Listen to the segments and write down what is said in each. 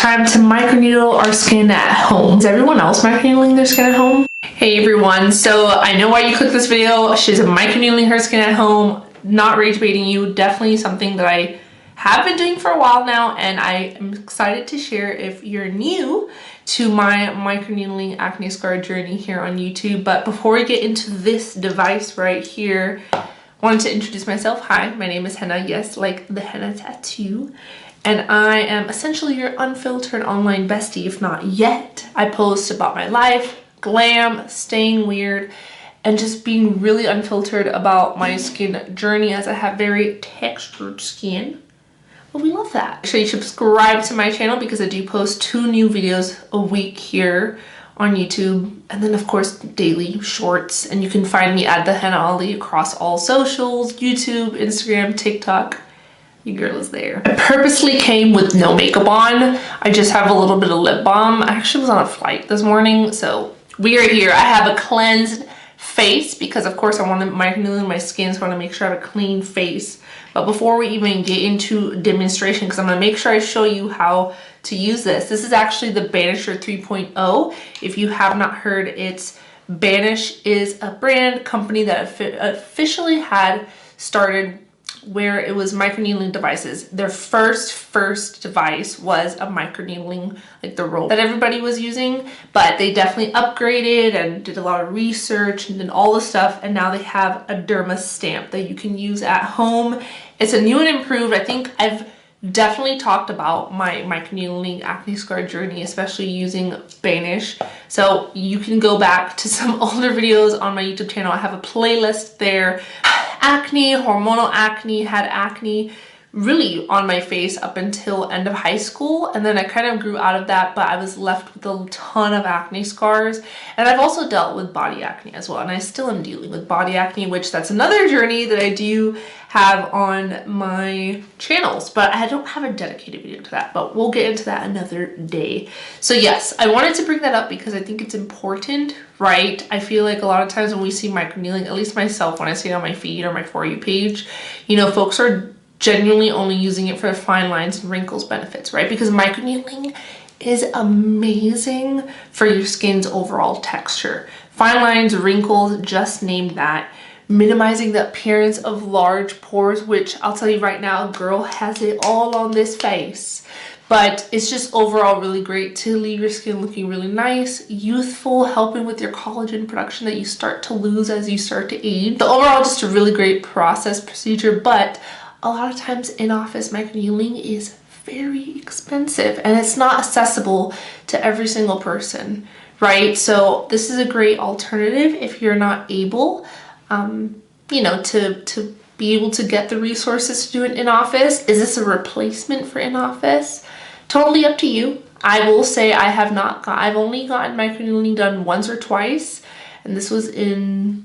time to microneedle our skin at home. Is everyone else microneedling their skin at home? Hey everyone, so I know why you clicked this video. She's microneedling her skin at home. Not rage baiting you, definitely something that I have been doing for a while now, and I am excited to share if you're new to my microneedling acne scar journey here on YouTube. But before we get into this device right here, I wanted to introduce myself. Hi, my name is Henna, yes, like the henna tattoo. And I am essentially your unfiltered online bestie, if not yet. I post about my life, glam, staying weird, and just being really unfiltered about my skin journey, as I have very textured skin. But we love that. Make sure you subscribe to my channel because I do post 2 new videos a week here on YouTube, and then of course daily shorts. And you can find me at the Henna Ali across all socials: YouTube, Instagram, TikTok. Your girl is there. I purposely came with no makeup on. I just have a little bit of lip balm. I actually was on a flight this morning, so we are here. I have a cleansed face because of course I want to microneedle my skin, so I want to make sure I have a clean face. But before we even get into demonstration, because I'm going to make sure I show you how to use this. This is actually the Banisher 3.0. If you have not heard, it's Banish is a brand company that officially had started where it was microneedling devices. Their first device was a microneedling, like the rope that everybody was using, but they definitely upgraded and did a lot of research and did all the stuff, and now they have a dermastamp that you can use at home. It's a new and improved. I think I've definitely talked about my microneedling acne scar journey, especially using Banish. So you can go back to some older videos on my YouTube channel. I have a playlist there. Acne, hormonal acne, had acne really on my face up until end of high school, and then I kind of grew out of that, but I was left with a ton of acne scars. And I've also dealt with body acne as well, and I still am dealing with body acne, which that's another journey that I do have on my channels, but I don't have a dedicated video to that, but we'll get into that another day. So yes, I wanted to bring that up because I think it's important, right? I feel like a lot of times when we see microneedling, at least myself, when I see it on my feed or my For You page, you know, folks are genuinely only using it for the fine lines and wrinkles benefits, right? Because microneedling is amazing for your skin's overall texture. Fine lines, wrinkles, just name that. Minimizing the appearance of large pores, which I'll tell you right now, a girl has it all on this face. But it's just overall really great to leave your skin looking really nice, youthful, helping with your collagen production that you start to lose as you start to age. So overall, just a really great procedure, but a lot of times in-office microneedling is very expensive and it's not accessible to every single person, right? So this is a great alternative if you're not able, you know, to be able to get the resources to do it in office. Is this a replacement for in-office? Totally up to you. I will say I've only gotten microneedling done once or twice, and this was in,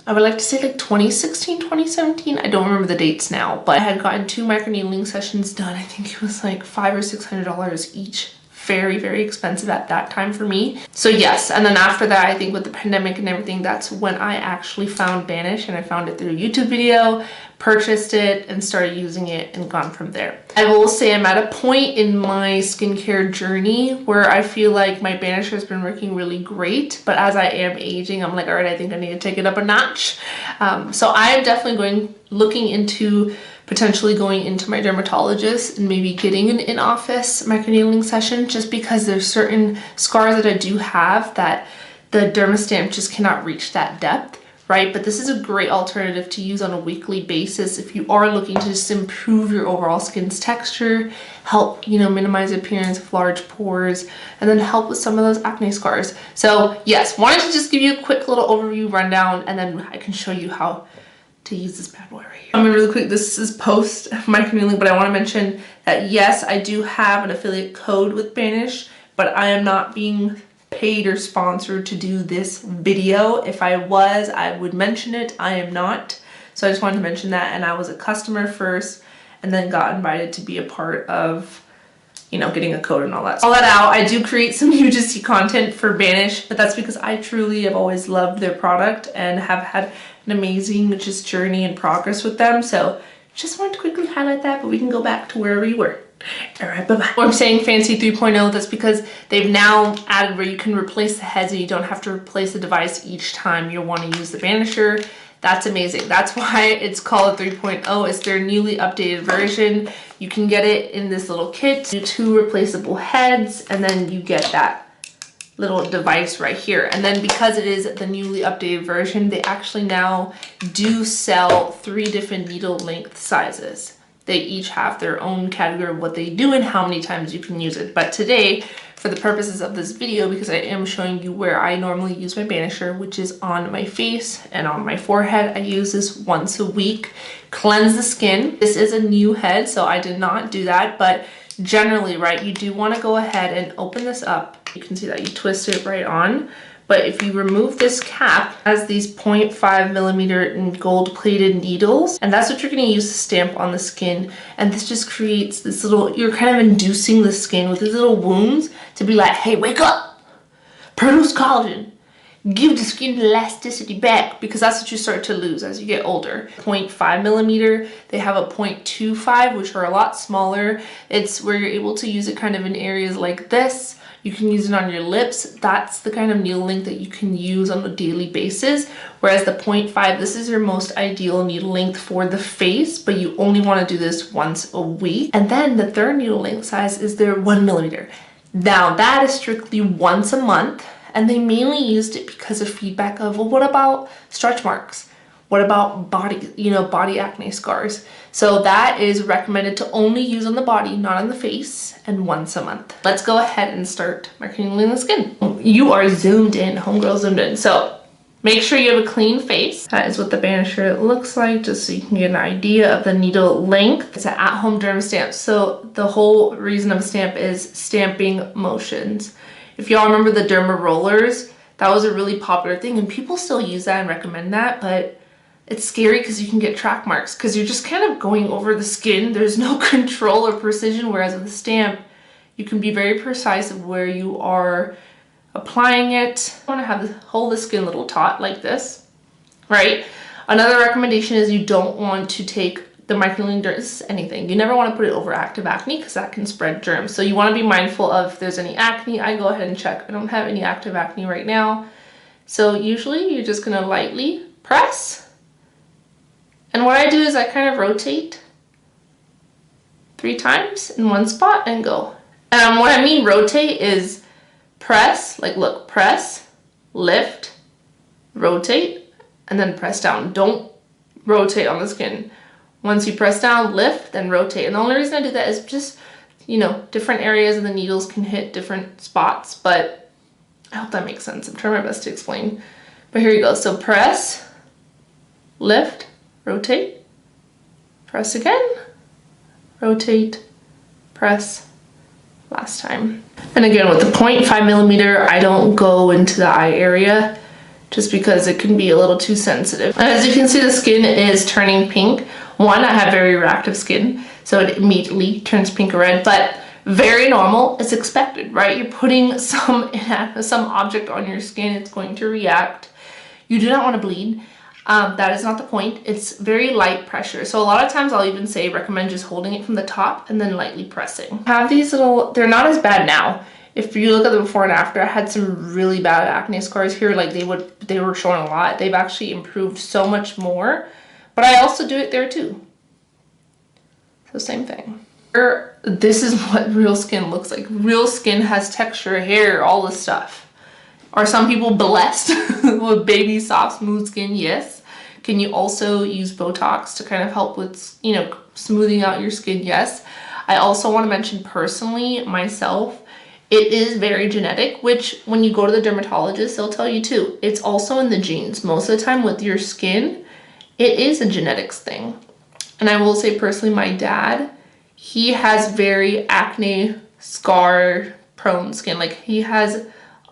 I would like to say like 2016, 2017. I don't remember the dates now, but I had gotten 2 microneedling sessions done. I think it was like $500 or $600 each. Very expensive at that time for me. So yes, and then after that, I think with the pandemic and everything, that's when I actually found Banish, and I found it through a YouTube video, purchased it, and started using it and gone from there. I will say I'm at a point in my skincare journey where I feel like my Banisher has been working really great, but as I am aging, I'm like, all right, I think I need to take it up a notch. So I am definitely looking into potentially going into my dermatologist and maybe getting an in-office microneedling session, just because there's certain scars that I do have that the dermastamp just cannot reach that depth, right? But this is a great alternative to use on a weekly basis if you are looking to just improve your overall skin's texture, help, you know, minimize the appearance of large pores, and then help with some of those acne scars. So yes, wanted to just give you a quick little overview rundown, and then I can show you how to use this bad boy right here. I mean, really quick, this is post microneedling, but I want to mention that yes, I do have an affiliate code with Banish, but I am not being paid or sponsored to do this video. If I was, I would mention it. I am not. So I just wanted to mention that, and I was a customer first and then got invited to be a part of, you know, getting a code and all that. All that out, I do create some UGC content for Banish, but that's because I truly have always loved their product and have had an amazing just journey and progress with them. So just wanted to quickly highlight that, but we can go back to where we were. All right, bye-bye. I'm saying fancy 3.0, that's because they've now added where you can replace the heads and you don't have to replace the device each time you want to use the Banisher. That's amazing. That's why it's called 3.0. It's their newly updated version. You can get it in this little kit, 2 replaceable heads, and then you get that little device right here. And then because it is the newly updated version, they actually now do sell 3 different needle length sizes. They each have their own category of what they do and how many times you can use it. But today, for the purposes of this video, because I am showing you where I normally use my Banisher, which is on my face and on my forehead, I use this once a week. Cleanse the skin. This is a new head, so I did not do that, but generally, right, you do want to go ahead and open this up. You can see that you twist it right on. But if you remove this cap, it has these 0.5 millimeter gold plated needles, and that's what you're going to use to stamp on the skin. And this just creates this little, you're kind of inducing the skin with these little wounds to be like, hey, wake up, produce collagen, give the skin elasticity back, because that's what you start to lose as you get older. 0.5 millimeter, they have a 0.25, which are a lot smaller. It's where you're able to use it kind of in areas like this. You can use it on your lips. That's the kind of needle length that you can use on a daily basis. Whereas the 0.5, this is your most ideal needle length for the face, but you only want to do this once a week. And then the third needle length size is their 1 millimeter. Now that is strictly once a month, and they mainly used it because of feedback of, well, what about stretch marks? What about body, body acne scars? So that is recommended to only use on the body, not on the face, and once a month. Let's go ahead and start microneedling the skin. You are zoomed in, homegirl zoomed in. So make sure you have a clean face. That is what the Banisher looks like, just so you can get an idea of the needle length. It's an at-home dermastamp. So the whole reason of a stamp is stamping motions. If y'all remember the derma rollers, that was a really popular thing, and people still use that and recommend that, but it's scary because you can get track marks because you're just kind of going over the skin. There's no control or precision, whereas with a stamp, you can be very precise of where you are applying it. You want to have hold the skin a little taut like this, right? Another recommendation is you don't want to take the microneedling germs, anything. You never want to put it over active acne because that can spread germs. So you want to be mindful of if there's any acne. I go ahead and check. I don't have any active acne right now. So usually you're just going to lightly press. And what I do is I kind of rotate 3 times in one spot and go. And what I mean rotate is press, like look, press, lift, rotate, and then press down. Don't rotate on the skin. Once you press down, lift, then rotate. And the only reason I do that is just, different areas of the needles can hit different spots, but I hope that makes sense. I'm trying my best to explain. But here you go. So press, lift, rotate, press again, rotate, press, last time. And again, with the 0.5 millimeter, I don't go into the eye area just because it can be a little too sensitive. And as you can see, the skin is turning pink. One, I have very reactive skin, so it immediately turns pink or red, but very normal. It's expected, right? You're putting some object on your skin, it's going to react. You do not want to bleed. That is not the point. It's very light pressure. So a lot of times I'll even say recommend just holding it from the top and then lightly pressing. I have these little, they're not as bad now. If you look at the before and after, I had some really bad acne scars here. Like they were showing a lot. They've actually improved so much more, but I also do it there too. So same thing. This is what real skin looks like. Real skin has texture, hair, all this stuff. Are some people blessed with baby, soft, smooth skin? Yes. Can you also use Botox to kind of help with, smoothing out your skin? Yes. I also want to mention personally, myself, it is very genetic, which when you go to the dermatologist, they'll tell you too. It's also in the genes. Most of the time with your skin, it is a genetics thing. And I will say personally, my dad, he has very acne scar prone skin. Like he has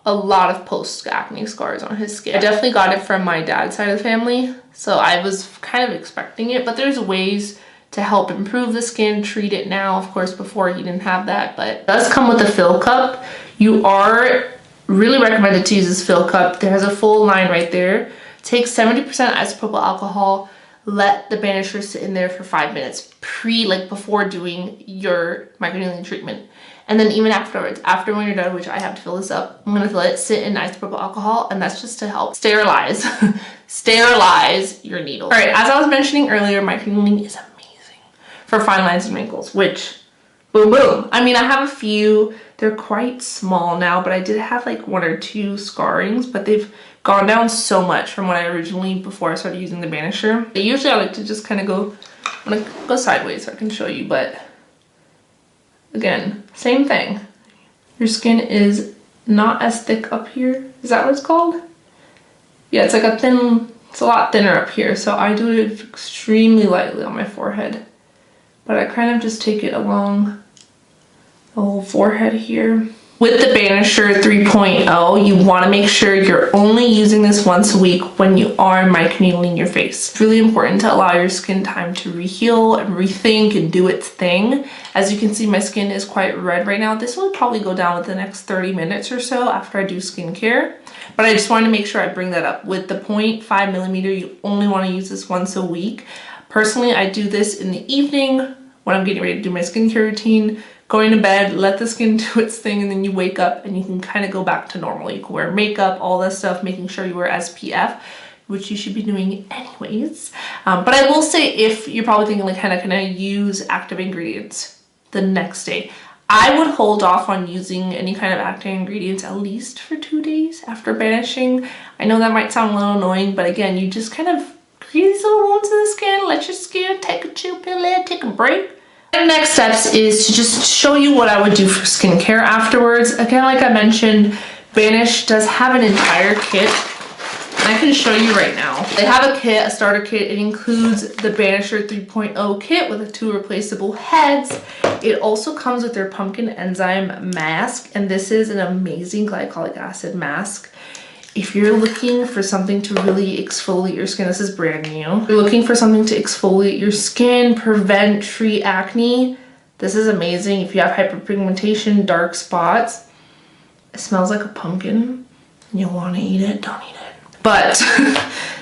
a lot of post-acne scars on his skin. I definitely got it from my dad's side of the family, so I was kind of expecting it, but there's ways to help improve the skin, treat it now. Of course, before he didn't have that, but it does come with a fill cup. You are really recommended to use this fill cup. There has a full line right there. Take 70% isopropyl alcohol, let the Banisher sit in there for 5 minutes before doing your microneedling treatment. And then even afterwards, after when you're done, which I have to fill this up, I'm gonna let it sit in isopropyl alcohol, and that's just to help sterilize your needle. All right, as I was mentioning earlier, microneedling is amazing for fine lines and wrinkles, which boom, boom. I mean, I have a few, they're quite small now, but I did have like 1 or 2 scarrings, but they've gone down so much from what I originally, before I started using the Banisher. Usually I like to just kind of go, I'm gonna go sideways so I can show you, but again, same thing. Your skin is not as thick up here. Is that what it's called? Yeah, it's like it's a lot thinner up here. So I do it extremely lightly on my forehead. But I kind of just take it along the whole forehead here. With the Banisher 3.0, you want to make sure you're only using this once a week when you are microneedling your face. It's really important to allow your skin time to reheal and rethink and do its thing. As you can see, my skin is quite red right now. This will probably go down within the next 30 minutes or so after I do skincare. But I just wanted to make sure I bring that up. With the 0.5 millimeter, you only want to use this once a week. Personally, I do this in the evening when I'm getting ready to do my skincare routine. Going to bed, let the skin do its thing, and then you wake up and you can kind of go back to normal. You can wear makeup, all that stuff, making sure you wear SPF, which you should be doing anyways. But I will say, if you're probably thinking like, can I use active ingredients the next day? I would hold off on using any kind of active ingredients at least for 2 days after banishing. I know that might sound a little annoying, but again, you just kind of create these little wounds in the skin, let your skin take a chill pill, take a break. The next steps is to just show you what I would do for skincare afterwards. Again, like I mentioned, Banish does have an entire kit, and I can show you right now. They have a kit, a starter kit. It includes the Banisher 3.0 kit with the 2 replaceable heads. It also comes with their pumpkin enzyme mask, and this is an amazing glycolic acid mask. If you're looking for something to really exfoliate your skin, this is brand new. If you're looking for something to exfoliate your skin, treat acne, this is amazing. If you have hyperpigmentation, dark spots, it smells like a pumpkin. You'll want to eat it, don't eat it. But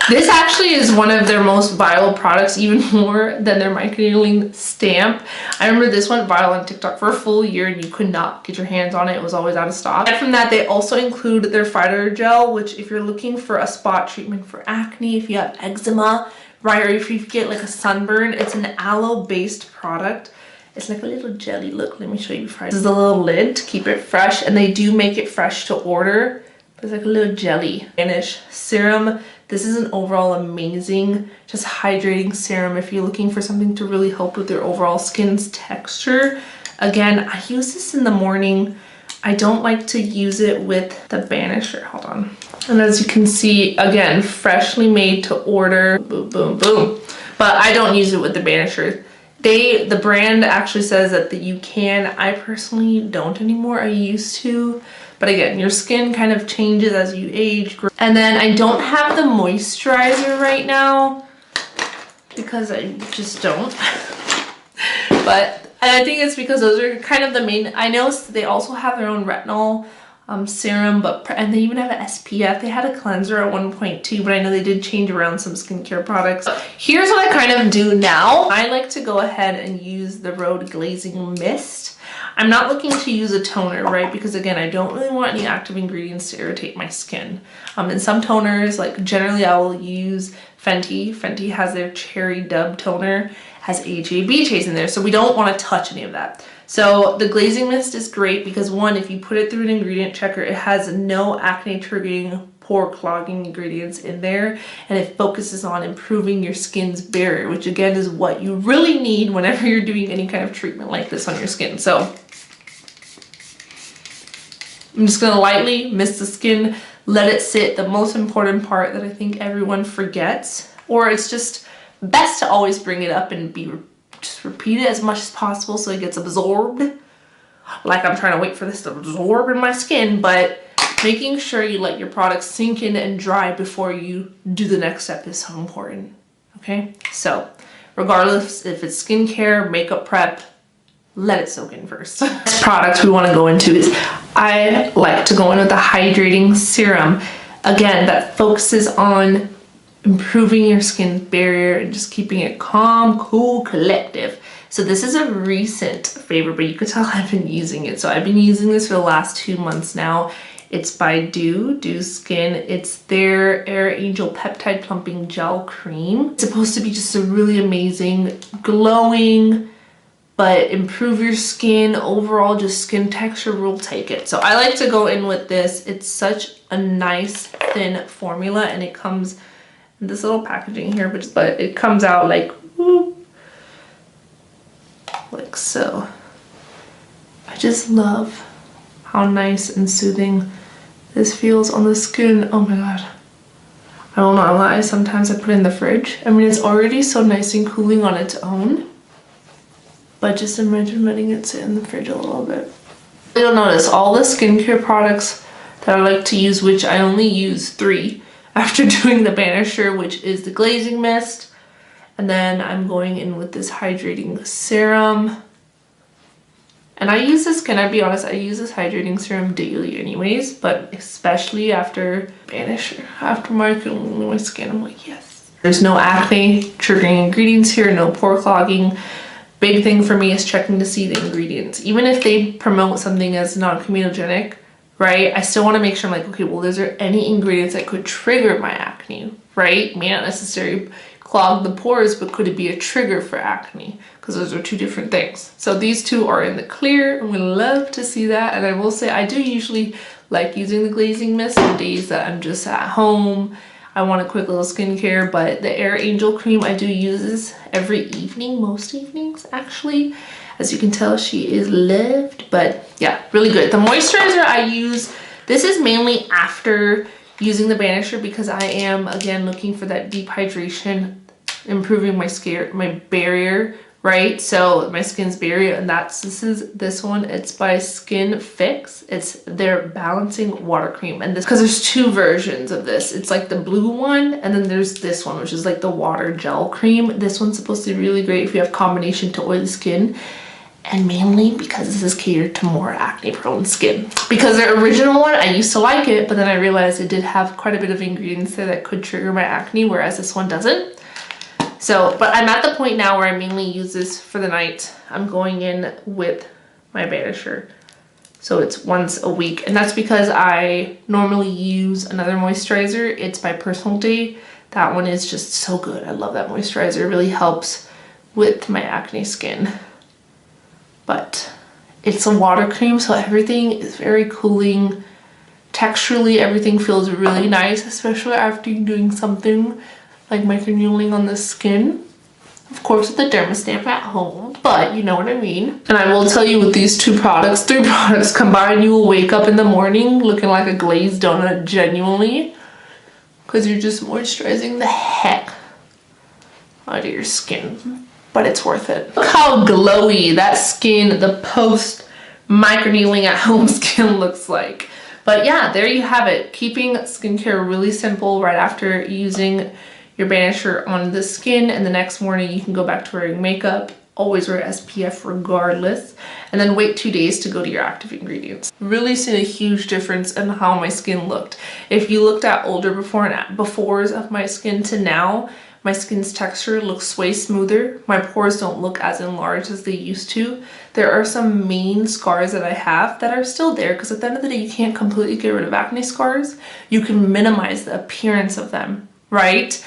this actually is one of their most viral products, even more than their microneedling stamp. I remember this went viral on TikTok for a full year and you could not get your hands on it. It was always out of stock. Aside from that, they also include their fighter gel, which if you're looking for a spot treatment for acne, if you have eczema, right, or if you get like a sunburn, it's an aloe-based product. It's like a little jelly. Look, let me show you. This is a little lid to keep it fresh, and they do make it fresh to order. It's like a little jelly. Banish serum. This is an overall amazing, just hydrating serum if you're looking for something to really help with your overall skin's texture. Again, I use this in the morning. I don't like to use it with the Banisher. Hold on. And as you can see, again, freshly made to order. Boom, boom, boom. But I don't use it with the Banisher. The brand actually says that you can. I personally don't anymore. I used to. But again, your skin kind of changes as you age. And then I don't have the moisturizer right now because I just don't. And I think it's because those are kind of the main. I know they also have their own retinol serum, and they even have an SPF. They had a cleanser at 1.2, but I know they did change around some skincare products. Here's what I kind of do now. I like to go ahead and use the Rhode Glazing Mist. I'm not looking to use a toner, right? Because again, I don't really want any active ingredients to irritate my skin. In some toners, like generally I will use Fenty. Fenty has their Cherry Dub toner, has AHA BHAs in there, so we don't want to touch any of that. So the glazing mist is great because one, if you put it through an ingredient checker, it has no acne triggering, pore clogging ingredients in there, and it focuses on improving your skin's barrier, which again is what you really need whenever you're doing any kind of treatment like this on your skin. So I'm just gonna lightly mist the skin, let it sit. The most important part that I think everyone forgets, or it's just best to always bring it up and just repeat it as much as possible so it gets absorbed. Like I'm trying to wait for this to absorb in my skin, but making sure you let your product sink in and dry before you do the next step is so important, okay? So regardless if it's skincare, makeup prep, let it soak in first. Next product we want to go into is, I like to go in with a hydrating serum. Again, that focuses on improving your skin barrier and just keeping it calm, cool, collective. So this is a recent favorite, but you could tell I've been using it. So I've been using this for the last 2 months now. It's by Rhode Skin. It's their Air Angel Peptide Plumping Gel Cream. It's supposed to be just a really amazing, glowing, but improve your skin. Overall, just skin texture will take it. So I like to go in with this. It's such a nice, thin formula, and it comes in this little packaging here, but it comes out like, whoop, like so. I just love how nice and soothing this feels on the skin. Oh my god. I don't know why sometimes I put it in the fridge. I mean, it's already so nice and cooling on its own, but just imagine letting it sit in the fridge a little bit. You'll notice all the skincare products that I like to use, which I only use 3 after doing the Banisher, which is the glazing mist, and then I'm going in with this hydrating serum. And I use this, can I be honest, I use this hydrating serum daily anyways, but especially after Banisher, after my skin, I'm like, yes. There's no acne triggering ingredients here, no pore clogging. Big thing for me is checking to see the ingredients. Even if they promote something as non-comedogenic, right, I still want to make sure I'm like, okay, well, is there any ingredients that could trigger my acne, right? May not necessarily clog the pores, but could it be a trigger for acne? Because those are 2 different things. So these 2 are in the clear, and we love to see that. And I will say I do usually like using the glazing mist on days that I'm just at home, I want a quick little skincare, but the Air Angel cream, I do use this every evening, most evenings actually. As you can tell, she is loved, but yeah, really good. The moisturizer I use, this is mainly after using the Banisher because I am, again, looking for that deep hydration, improving my barrier, right? So my skin's barrier, and this one, it's by Skin Fix. It's their balancing water cream, and this, because there's 2 versions of this. It's like the blue one, and then there's this one, which is like the water gel cream. This one's supposed to be really great if you have combination to oily skin, and mainly because this is catered to more acne prone skin. Because the original one, I used to like it, but then I realized it did have quite a bit of ingredients there that could trigger my acne, whereas this one doesn't. So, but I'm at the point now where I mainly use this for the night. I'm going in with my Banisher. So it's once a week, and that's because I normally use another moisturizer. It's by Personal Day. That one is just so good. I love that moisturizer. It really helps with my acne skin. But it's a water cream, so everything is very cooling. Texturally, everything feels really nice, especially after you're doing something like microneedling on the skin. Of course, with the dermastamp at home, but you know what I mean. And I will tell you, with these 3 products combined, you will wake up in the morning looking like a glazed donut, genuinely, because you're just moisturizing the heck out of your skin. But it's worth it. Look how glowy that skin, the post microneedling at home skin looks like. But yeah, there you have it. Keeping skincare really simple right after using your Banisher on the skin, and the next morning you can go back to wearing makeup. Always wear SPF regardless, and then wait 2 days to go to your active ingredients. Really seen a huge difference in how my skin looked. If you looked at older befores of my skin to now, my skin's texture looks way smoother. My pores don't look as enlarged as they used to. There are some main scars that I have that are still there, because at the end of the day, you can't completely get rid of acne scars. You can minimize the appearance of them, right?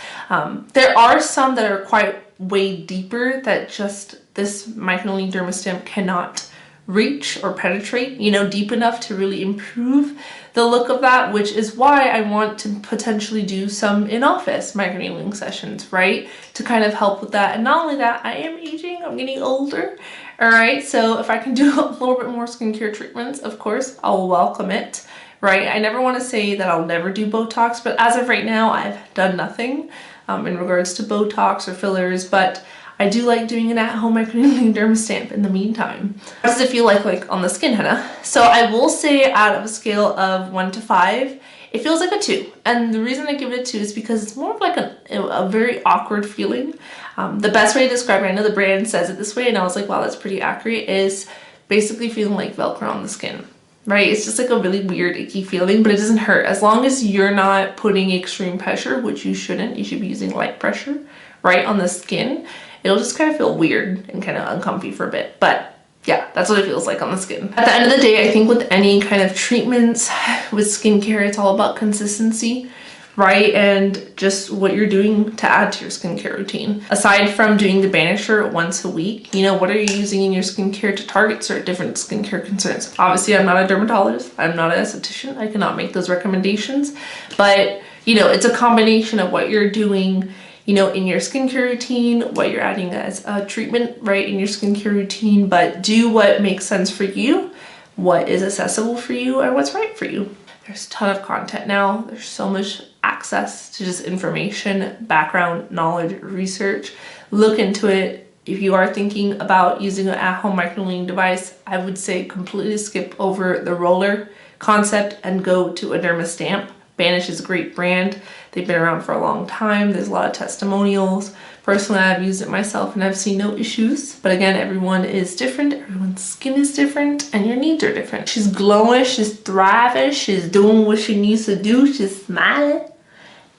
There are some that are quite way deeper that just this microneedling dermastamp cannot reach or penetrate, you know, deep enough to really improve the look of that, which is why I want to potentially do some in-office microneedling sessions, right? To kind of help with that. And not only that, I am aging, I'm getting older, all right? So if I can do a little bit more skincare treatments, of course, I'll welcome it, right? I never want to say that I'll never do Botox, but as of right now, I've done nothing in regards to Botox or fillers, but I do like doing an at-home microneedling dermastamp in the meantime. How does it feel like on the skin, Hannah? So I will say, out of a scale of 1 to 5, it feels like a 2. And the reason I give it a 2 is because it's more of like a very awkward feeling. The best way to describe it, I know the brand says it this way, and I was like, wow, that's pretty accurate, is basically feeling like Velcro on the skin, right? It's just like a really weird icky feeling, but it doesn't hurt as long as you're not putting extreme pressure, which you shouldn't. You should be using light pressure right on the skin. It'll just kind of feel weird and kind of uncomfy for a bit, but yeah, that's what it feels like on the skin. At the end of the day, I think with any kind of treatments, with skincare, it's all about consistency, right? And just what you're doing to add to your skincare routine. Aside from doing the Banisher once a week, you know, what are you using in your skincare to target certain different skincare concerns? Obviously, I'm not a dermatologist. I'm not an esthetician. I cannot make those recommendations. But, you know, it's a combination of what you're doing, you know, in your skincare routine, what you're adding as a treatment, right, in your skincare routine, but do what makes sense for you, what is accessible for you, and what's right for you. There's a ton of content now. There's so much access to just information, background, knowledge, research. Look into it. If you are thinking about using an at-home microneedling device, I would say completely skip over the roller concept and go to a dermastamp. Banish is a great brand. They've been around for a long time. There's a lot of testimonials. Personally, I've used it myself and I've seen no issues. But again, everyone is different. Everyone's skin is different and your needs are different. She's glowing, she's thriving, she's doing what she needs to do, she's smiling.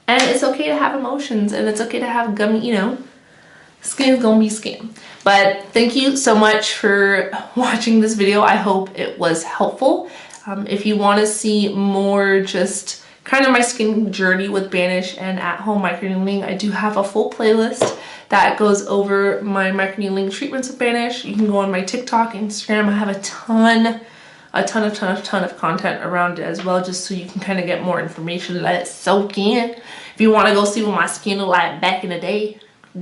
And it's okay to have emotions and it's okay to have gummy, you know, skin's gonna be skin. But thank you so much for watching this video. I hope it was helpful. If you want to see more just kind of my skin journey with Banish and at-home microneedling, I do have a full playlist that goes over my microneedling treatments with Banish. You can go on my TikTok, Instagram. I have a ton of content around it as well, just so you can kind of get more information, let it soak in. If you want to go see what my skin looked like back in the day,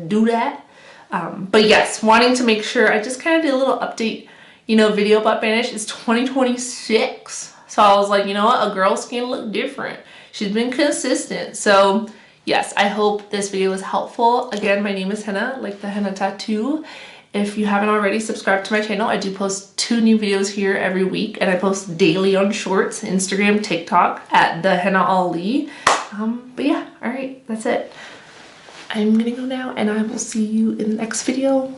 do that. But yes, wanting to make sure, I just kind of did a little update, you know, video about Banish. It's 2026. So I was like, you know what, a girl's skin look different. She's been consistent. So yes, I hope this video was helpful. Again, my name is Henna, like the henna tattoo. If you haven't already subscribed to my channel, I do post 2 new videos here every week, and I post daily on Shorts, Instagram, TikTok at the Henna Ali. But yeah, all right, that's it. I'm gonna go now and I will see you in the next video.